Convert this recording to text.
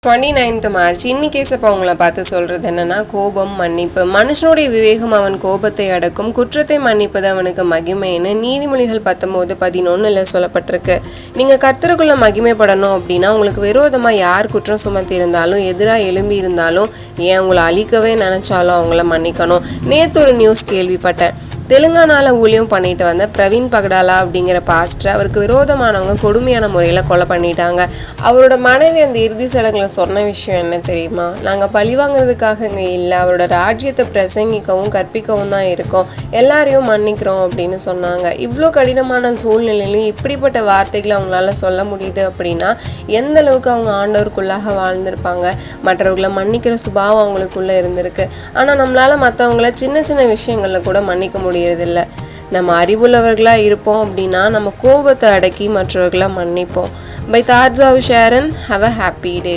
29th March இன்னைக்கு ஏசப்பா உங்களை பார்த்து சொல்றது என்னன்னா, கோபம் மன்னிப்பு. மனுஷனுடைய விவேகம் அவன் கோபத்தை அடக்கும், குற்றத்தை மன்னிப்பது அவனுக்கு மகிமைன்னு நீதிமொழிகள் 19:11 சொல்லப்பட்டிருக்கு. நீங்க கர்த்தருக்குள்ள மகிமைப்படணும் அப்படின்னா, உங்களுக்கு விரோதமா யார் குற்றம் சுமத்தி இருந்தாலும், எதிராக எழும்பி இருந்தாலும், ஏன் உங்களை அழிக்கவே நினைச்சாலும் அவங்கள மன்னிக்கணும். நேற்று ஒரு நியூஸ் கேள்விப்பட்டேன். தெலுங்கானாவில் ஊழியம் பண்ணிட்டு வந்த பிரவீன் பகடாலா அப்படிங்கிற பாஸ்டர், அவருக்கு விரோதமானவங்க கொடுமையான முறையில் கொலை பண்ணிட்டாங்க. அவரோட மனைவி அந்த இறுதி சடங்கில் சொன்ன விஷயம் என்ன தெரியுமா? நாங்கள் பழி வாங்குறதுக்காக இங்கே இல்லை, அவரோட ராஜ்யத்தை பிரசங்கிக்கவும் கற்பிக்கவும் தான் இருக்கோம், எல்லாரையும் மன்னிக்கிறோம் அப்படின்னு சொன்னாங்க. இவ்வளோ கடினமான சூழ்நிலையிலும் இப்படிப்பட்ட வார்த்தைகளை அவங்களால சொல்ல முடியுது அப்படின்னா, எந்த அளவுக்கு அவங்க ஆண்டவருக்குள்ளாக வாழ்ந்திருப்பாங்க. மற்றவர்களை மன்னிக்கிற சுபாவம் அவங்களுக்குள்ளே இருந்திருக்கு. ஆனால் நம்மளால் மற்றவங்கள சின்ன சின்ன விஷயங்களில் கூட மன்னிக்க முடியும். நம்ம அறிவுள்ளவர்களா இருப்போம் அப்படின்னா நம்ம கோபத்தை அடக்கி மற்றவர்களை மன்னிப்போம். By thoughts of Sharon. Have a happy day.